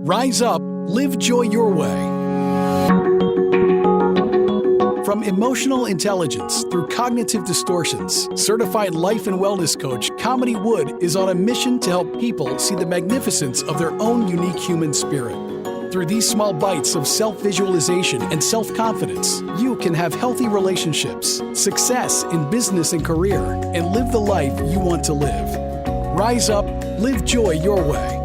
Rise up, live joy your way. From emotional intelligence through cognitive distortions, certified life and wellness coach Kamini Wood is on a mission to help people see the magnificence of their own unique human spirit. Through these small bites of self-visualization and self-confidence, you can have healthy relationships, success in business and career, and live the life you want to live. Rise up, live joy your way.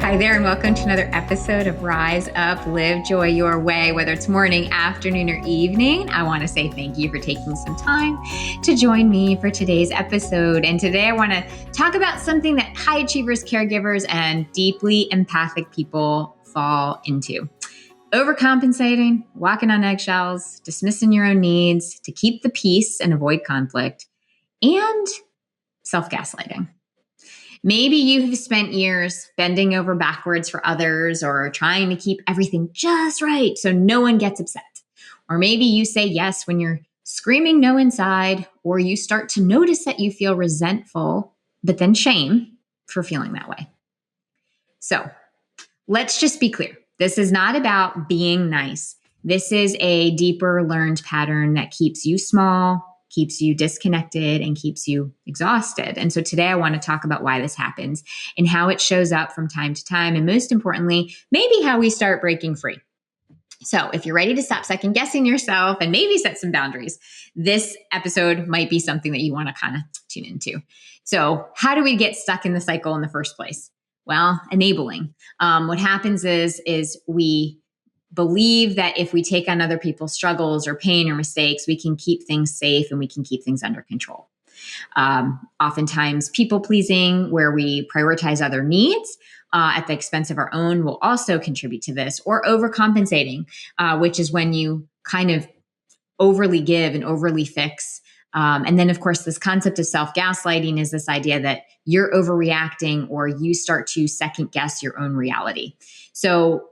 Hi there, and welcome to another episode of Rise Up, Live Joy Your Way. Whether it's morning, afternoon, or evening, I want to say thank you for taking some time to join me for today's episode. And today I want to talk about something that high achievers, caregivers, and deeply empathic people fall into. Overcompensating, walking on eggshells, dismissing your own needs to keep the peace and avoid conflict, and self-gaslighting. Maybe you have spent years bending over backwards for others or trying to keep everything just right so no one gets upset. Or maybe you say yes when you're screaming no inside, or you start to notice that you feel resentful, but then shame for feeling that way. So let's just be clear. This is not about being nice. This is a deeper learned pattern that keeps you small, keeps you disconnected, and keeps you exhausted. And so today I want to talk about why this happens and how it shows up from time to time. And most importantly, maybe how we start breaking free. So if you're ready to stop second guessing yourself and maybe set some boundaries, this episode might be something that you want to kind of tune into. So how do we get stuck in the cycle in the first place? Well, enabling. What happens is we believe that if we take on other people's struggles or pain or mistakes, we can keep things safe and we can keep things under control. Oftentimes, people pleasing, where we prioritize other needs at the expense of our own, will also contribute to this. Or overcompensating, which is when you kind of overly give and overly fix. And then, of course, this concept of self-gaslighting is this idea that you're overreacting or you start to second guess your own reality. So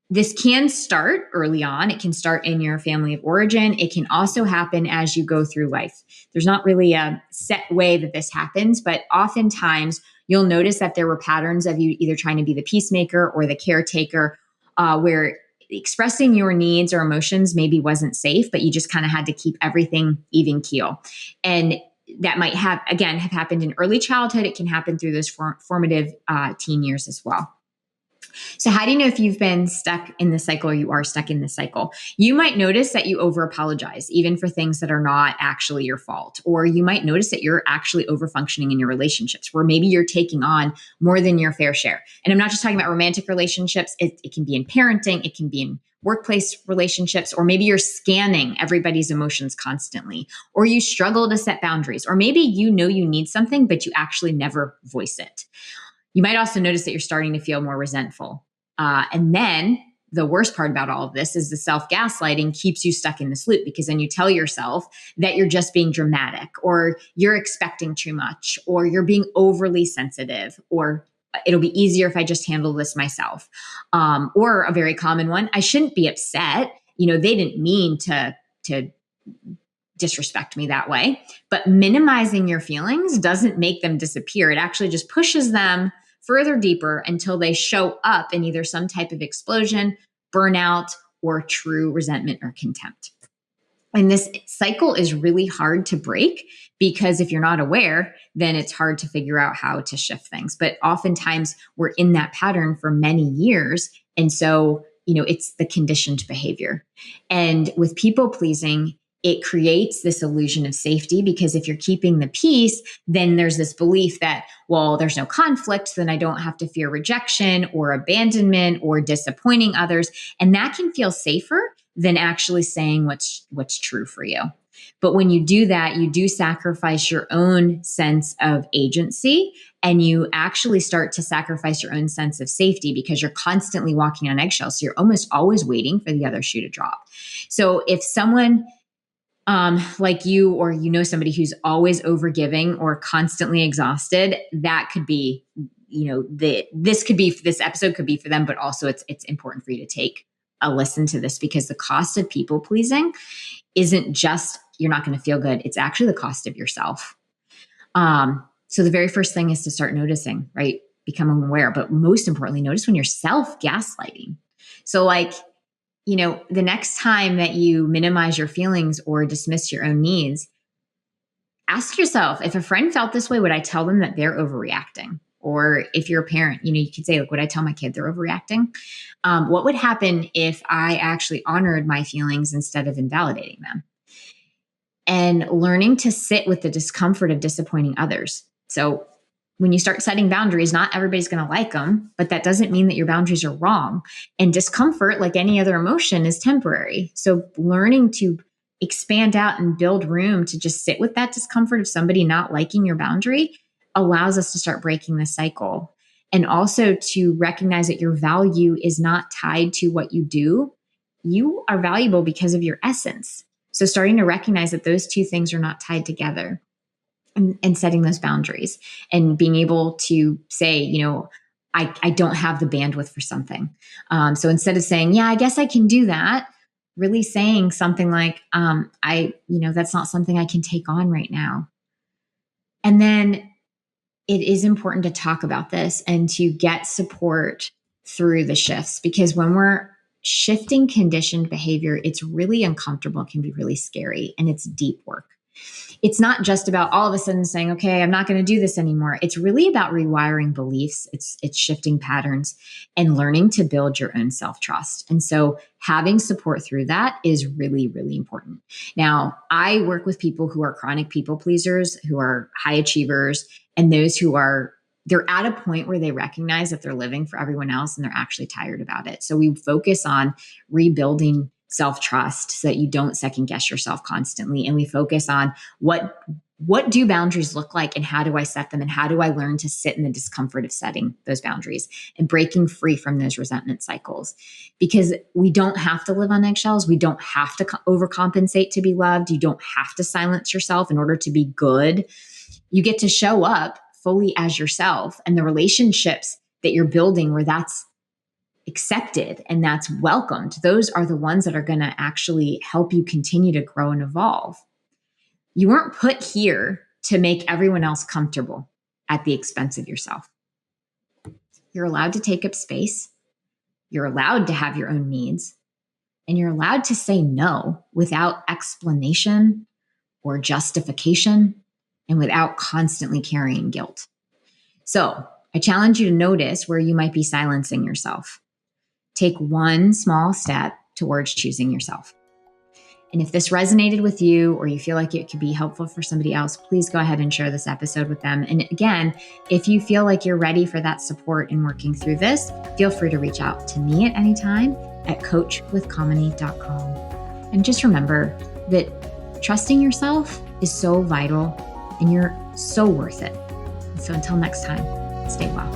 this can start early on. It can start in your family of origin. It can also happen as you go through life. There's not really a set way that this happens, but oftentimes you'll notice that there were patterns of you either trying to be the peacemaker or the caretaker, where expressing your needs or emotions maybe wasn't safe, but you just kind of had to keep everything even keel. And that might have happened in early childhood. It can happen through those formative teen years as well. So how do you know if you've been stuck in the cycle or you are stuck in the cycle? You might notice that you over-apologize, even for things that are not actually your fault. Or you might notice that you're actually over-functioning in your relationships, where maybe you're taking on more than your fair share. And I'm not just talking about romantic relationships. It can be in parenting. It can be in workplace relationships, or maybe you're scanning everybody's emotions constantly, or you struggle to set boundaries, or maybe you know you need something, but you actually never voice it. You might also notice that you're starting to feel more resentful. And then the worst part about all of this is the self-gaslighting keeps you stuck in this loop, because then you tell yourself that you're just being dramatic, or you're expecting too much, or you're being overly sensitive, or it'll be easier if I just handle this myself. Or a very common one, I shouldn't be upset. They didn't mean to disrespect me that way. But minimizing your feelings doesn't make them disappear. It actually just pushes them further deeper until they show up in either some type of explosion, burnout, or true resentment or contempt. And this cycle is really hard to break, because if you're not aware, then it's hard to figure out how to shift things. But oftentimes we're in that pattern for many years. And so, it's the conditioned behavior. And with people pleasing, it creates this illusion of safety, because if you're keeping the peace, then there's this belief that, well, there's no conflict, then I don't have to fear rejection or abandonment or disappointing others. And that can feel safer than actually saying what's true for you. But when you do that, you do sacrifice your own sense of agency, and you actually start to sacrifice your own sense of safety, because you're constantly walking on eggshells. So you're almost always waiting for the other shoe to drop. So if someone like you, or somebody who's always overgiving or constantly exhausted, that could be, this episode could be for them, but also it's important for you to take a listen to this, because the cost of people pleasing isn't just you're not going to feel good. It's actually the cost of yourself. So the very first thing is to start noticing, right? become aware. But most importantly, notice when you're self-gaslighting. So like, the next time that you minimize your feelings or dismiss your own needs, ask yourself, if a friend felt this way, would I tell them that they're overreacting? Or if you're a parent, you could say, like, would I tell my kid they're overreacting? What would happen if I actually honored my feelings instead of invalidating them? And learning to sit with the discomfort of disappointing others. So when you start setting boundaries, not everybody's going to like them, but that doesn't mean that your boundaries are wrong. And discomfort, like any other emotion, is temporary. So learning to expand out and build room to just sit with that discomfort of somebody not liking your boundary allows us to start breaking the cycle. And also to recognize that your value is not tied to what you do. You are valuable because of your essence. So starting to recognize that those two things are not tied together, and setting those boundaries and being able to say, I don't have the bandwidth for something. So instead of saying, yeah, I guess I can do that, really saying something like, that's not something I can take on right now. And then it is important to talk about this and to get support through the shifts, because when we're shifting conditioned behavior, it's really uncomfortable. It can be really scary, and it's deep work. It's not just about all of a sudden saying, okay, I'm not going to do this anymore. It's really about rewiring beliefs. It's shifting patterns and learning to build your own self-trust. And so having support through that is really, really important. Now, I work with people who are chronic people pleasers, who are high achievers, and those who they're at a point where they recognize that they're living for everyone else and they're actually tired about it. So we focus on rebuilding self-trust so that you don't second guess yourself constantly. And we focus on what do boundaries look like, and how do I set them, and how do I learn to sit in the discomfort of setting those boundaries and breaking free from those resentment cycles. Because we don't have to live on eggshells. We don't have to overcompensate to be loved. You don't have to silence yourself in order to be good. You get to show up fully as yourself, and the relationships that you're building where that's accepted and that's welcomed, those are the ones that are going to actually help you continue to grow and evolve. You weren't put here to make everyone else comfortable at the expense of yourself. You're allowed to take up space. You're allowed to have your own needs, and you're allowed to say no without explanation or justification and without constantly carrying guilt. So I challenge you to notice where you might be silencing yourself. Take one small step towards choosing yourself. And if this resonated with you, or you feel like it could be helpful for somebody else, please go ahead and share this episode with them. And again, if you feel like you're ready for that support in working through this, feel free to reach out to me at any time at coachwithkamini.com. And just remember that trusting yourself is so vital, and you're so worth it. And so until next time, stay well.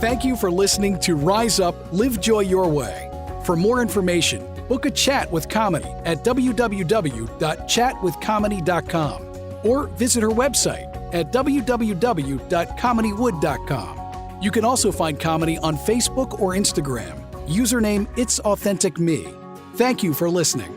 Thank you for listening to Rise Up, Live Joy Your Way. For more information, book a chat with Kamini at www.chatwithkamini.com or visit her website at www.kaminiwood.com. You can also find Kamini on Facebook or Instagram. Username It's Authentic Me. Thank you for listening.